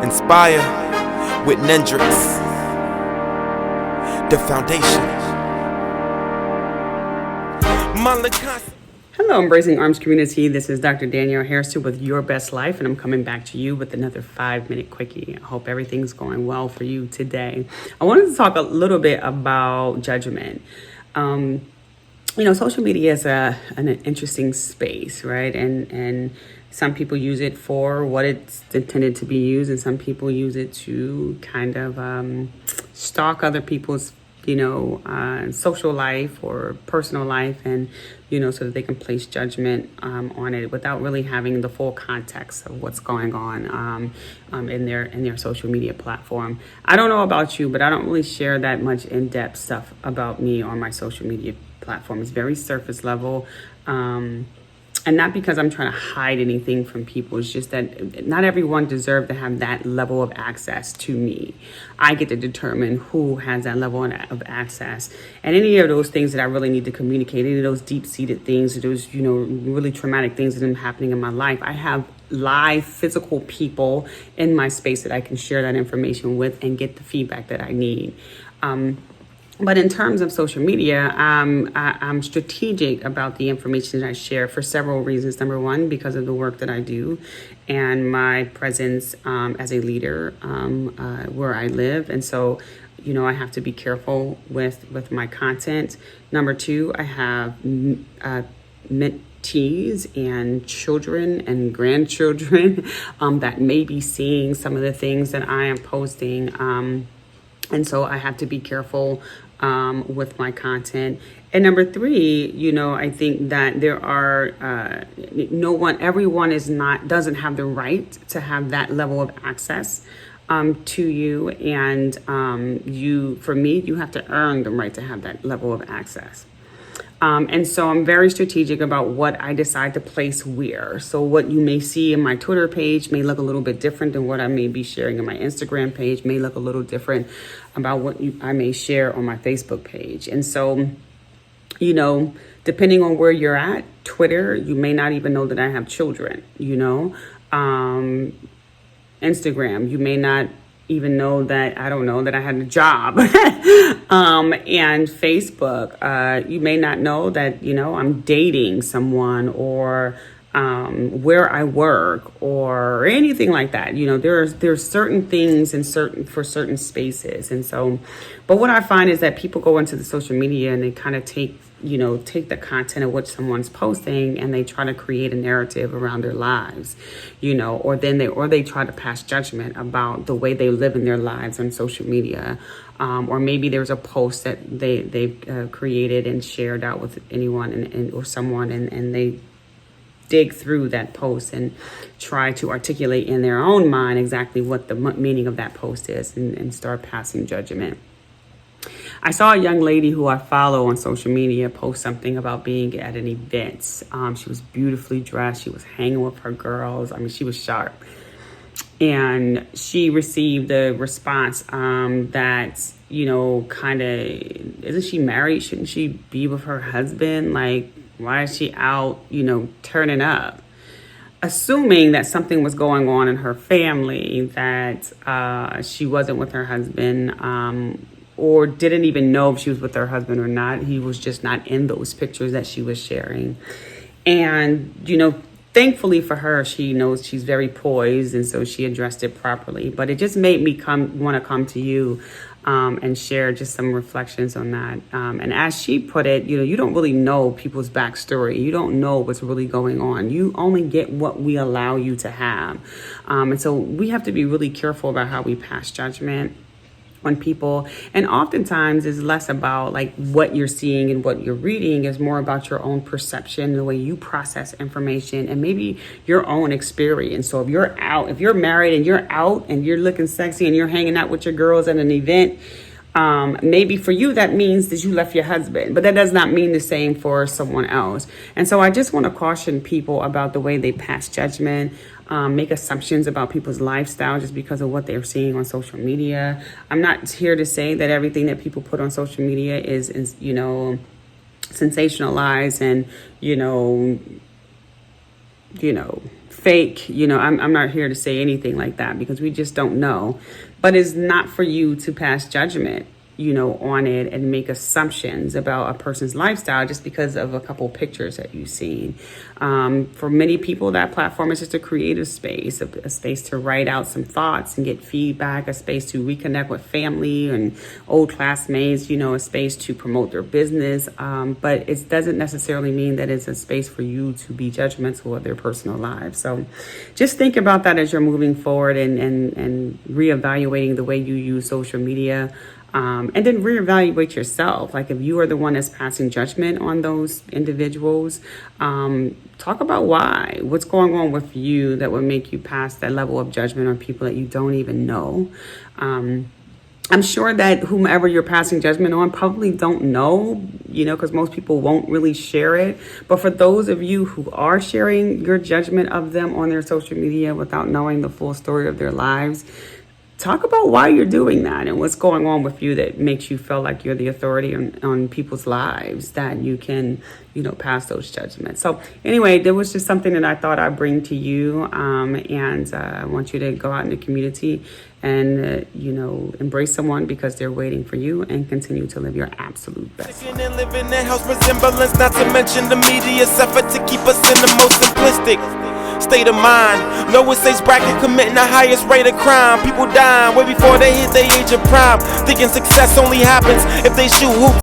Inspire with Nendrix, the foundation. Hello, Embracing Arms community. This is Dr. Danielle Harrison with Your Best Life, and I'm coming back to you with another 5-minute quickie. I hope everything's going well for you today. I wanted to talk a little bit about judgment. Social media is an interesting space, right? And some people use it for what it's intended to be used, and some people use it to kind of stalk other people's social life or personal life, and so that they can place judgment on it without really having the full context of what's going on in their social media platform. I don't know about you, but I don't really share that much in-depth stuff about me on my social media platform. It's very surface level. And not because I'm trying to hide anything from people. It's just that not everyone deserves to have that level of access to me. I get to determine who has that level of access. And any of those things that I really need to communicate, any of those deep-seated things, those, really traumatic things that are happening in my life, I have live physical people in my space that I can share that information with and get the feedback that I need. But in terms of social media, I'm strategic about the information that I share for several reasons. Number one, because of the work that I do and my presence as a leader where I live. And so, I have to be careful with my content. Number two, I have mentees and children and grandchildren that may be seeing some of the things that I am posting. And so I have to be careful with my content. And number three, I think that there are everyone doesn't have the right to have that level of access to you. And you have to earn the right to have that level of access. And so I'm very strategic about what I decide to place where. So what you may see in my Twitter page may look a little bit different than what I may be sharing in my Instagram page, may look a little different about what I may share on my Facebook page. And so, depending on where you're at, Twitter, you may not even know that I have children, Instagram, you may not even know that I had a job. And Facebook, you may not know that, I'm dating someone, or where I work, or anything like that. There's certain things for certain spaces. And so, but what I find is that people go into the social media and they kind of take the content of what someone's posting and they try to create a narrative around their lives, or they try to pass judgment about the way they live in their lives on social media. Or maybe there's a post that they've created and shared out with anyone or someone, and they dig through that post and try to articulate in their own mind exactly what the meaning of that post is, and start passing judgment. I saw a young lady who I follow on social media post something about being at an event. She was beautifully dressed. She was hanging with her girls. She was sharp. And she received a response that, isn't she married? Shouldn't she be with her husband? Like, why is she out, turning up? Assuming that something was going on in her family, that she wasn't with her husband, or didn't even know if she was with her husband or not. He was just not in those pictures that she was sharing. And, thankfully for her, she knows she's very poised, and so she addressed it properly. But it just made me want to come to you and share just some reflections on that. And as she put it, you don't really know people's backstory. You don't know what's really going on. You only get what we allow you to have. And so we have to be really careful about how we pass judgment on people. And oftentimes it's less about like what you're seeing and what you're reading, is more about your own perception, the way you process information, and maybe your own experience. So if you're married and you're out and you're looking sexy and you're hanging out with your girls at an event, maybe for you that means that you left your husband, but that does not mean the same for someone else. And so I just want to caution people about the way they pass judgment, make assumptions about people's lifestyle just because of what they're seeing on social media. I'm not here to say that everything that people put on social media is sensationalized and, fake. I'm not here to say anything like that because we just don't know. But it's not for you to pass judgment, on it and make assumptions about a person's lifestyle just because of a couple pictures that you've seen. For many people, that platform is just a creative space, a space to write out some thoughts and get feedback, a space to reconnect with family and old classmates, a space to promote their business. But it doesn't necessarily mean that it's a space for you to be judgmental of their personal lives. So just think about that as you're moving forward and reevaluating the way you use social media. And then reevaluate yourself. Like if you are the one that's passing judgment on those individuals, talk about why. What's going on with you that would make you pass that level of judgment on people that you don't even know? I'm sure that whomever you're passing judgment on probably don't know, because most people won't really share it. But for those of you who are sharing your judgment of them on their social media without knowing the full story of their lives, talk about why you're doing that and what's going on with you that makes you feel like you're the authority on people's lives, that you can, pass those judgments. So anyway, there was just something that I thought I'd bring to you. And I want you to go out in the community and, embrace someone because they're waiting for you, and continue to live your absolute best life. And live in that house resemblance, not to mention the media's effort to keep us in the most simplistic state of mind. Lowest age bracket committing the highest rate of crime. People dying way before they hit their age of prime, thinking success only happens if they shoot hoops.